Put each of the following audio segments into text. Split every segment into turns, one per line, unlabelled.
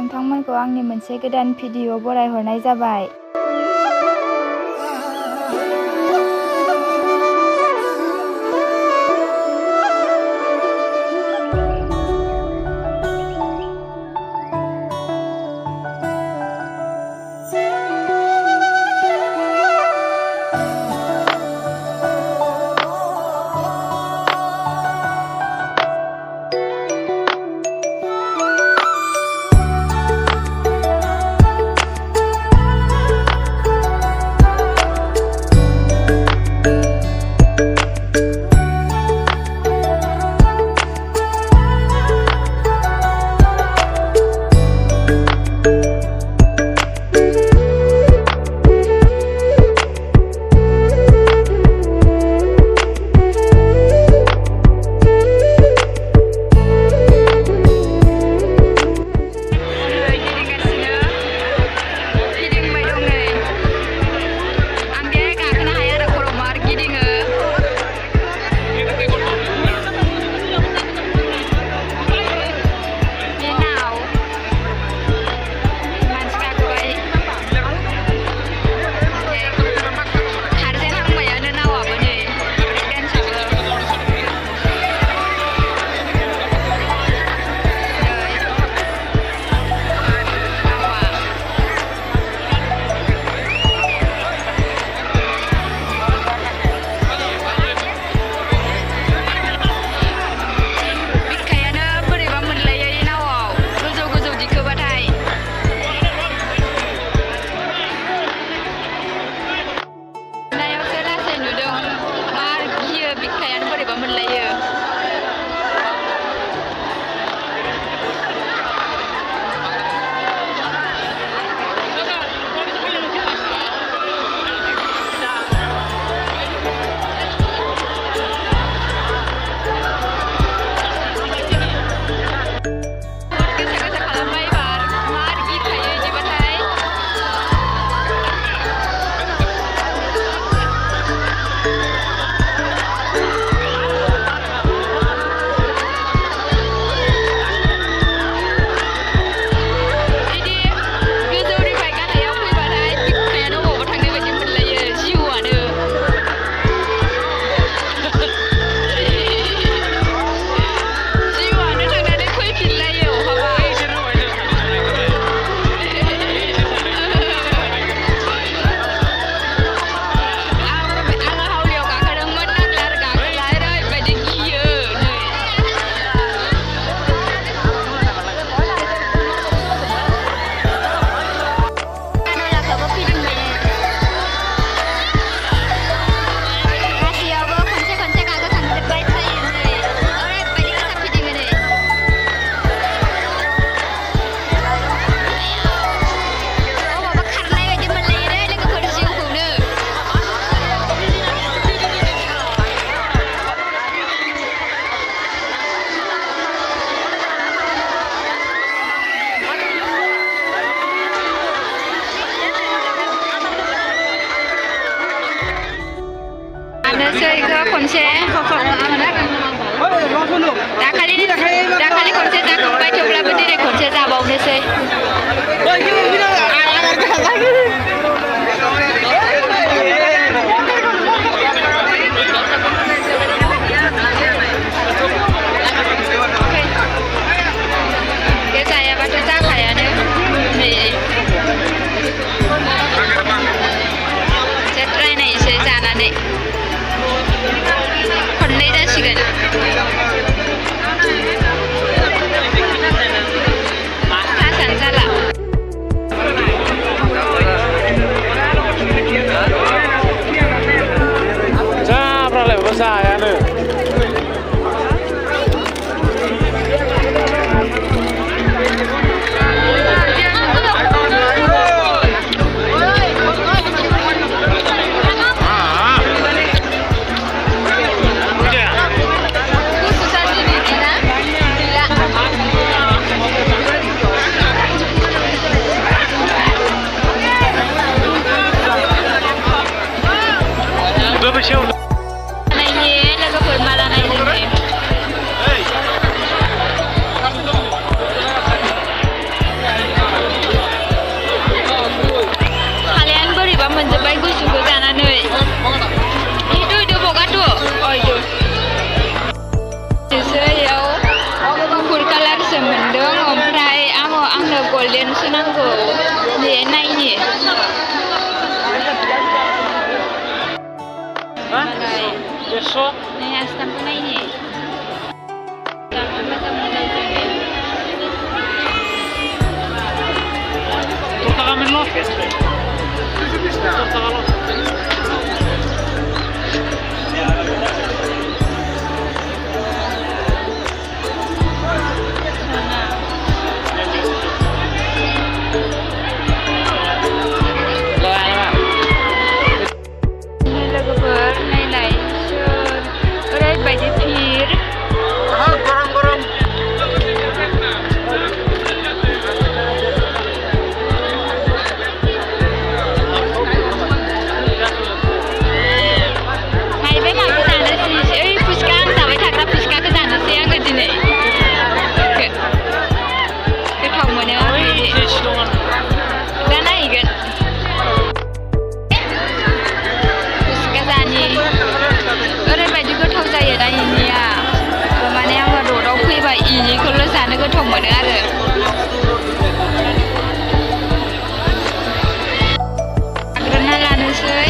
नोंथांमोनखौ आंनि मोनसे गोदान भिडिअ बरायहरनाय जाबाय। खनसे दाखालि खनसे जाखांबाय थेवब्लाबो दिनै खनसे जाबावनोसै। बे जायाबाथ' जाखायानो नै एसे ट्राइ नायनोसै जानानै खननै आइलेन्डसो नांगौ दे नायनि मालाय नै आसामखौ नायनि मोजां मोजां लोगोफोर नायलाय सोर ओरैबायदि भिर इनिखौल' जानो गोथाव मोनो आरो लाग्रोना लानोसै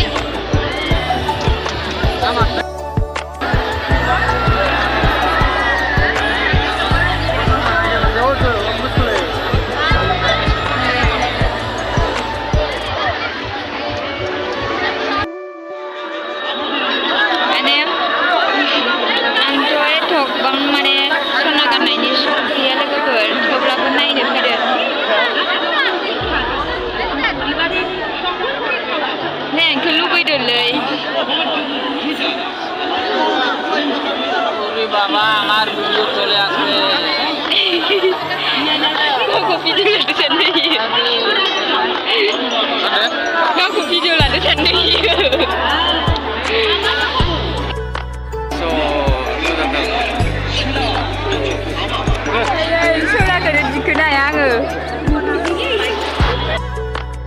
माने सना गाननायनि सक गैया लोगोफोर थेवब्लाबो नायनो फैदों नायनोथ' लुबैदोंलै गावखौ भिडिअ लानो सानहैयो गावखौ भिडिअ लानो सानहैयो सनाखौनो दिखोनो हाया आङो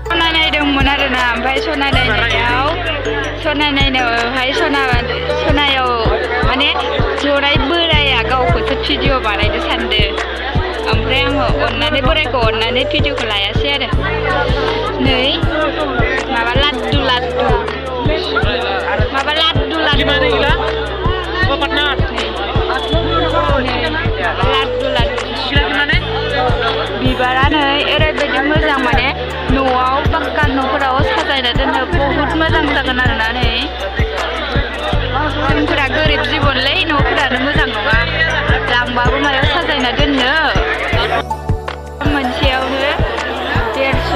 सना नायदोंमोन आरोना ओमफ्राय सना नायनायावहाय सनायाव माने जनाय बोराया गावखौसो भिडिअ बानायनो सानदों ओमफ्राय आङो अननानै बोरायखौ अननानै भिडिअखौ लायासै आरो नै माबा लाद्दु लाद्दु बिबारा नै ओरैबायदि मोजां माने न'आव पाक्का न'फोराव साजायना दोननो बहुद मोजां जागोन आरोना नै जोंफोरा गोरिब जिबनलै न'फोरानो मोजां नङा लांबाबो मायाव साजायना दोननो मोनसेयावनो 150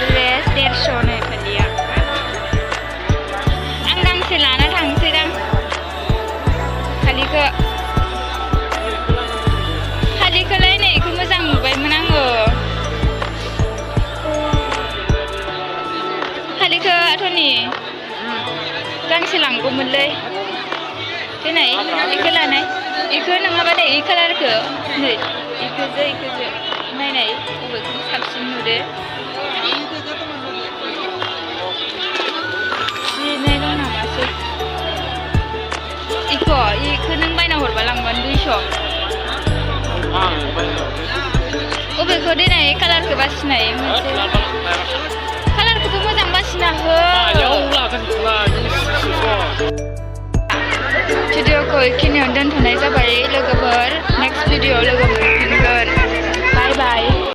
ड्रेस 150 नै फालिया आं गांसे लाना थांसैदां फालिखौलाय नै बेखौ मोजां नुबायमोन आङो फालिखौ आथ'नि गांसे लांगौमोनलै देनाय बेखौ लानाय बेखौ नङाबा नै बे कालारखौ नै बेखौसो नायनाय बबेखौ साबसिन नुदो जिनाय दं नामासो बेखौ नों बायना हरबा लांबानो 200 बबेखौ देनाय कालारखौ बासिनाय मोनसे कालारखौबो मोजां बासिना हो भिडिअखौ बेखिनियावनो दोनथ'नाय जाबाय लोगोफोर नेक्स्ट भिडिअ लोगो मोनगोन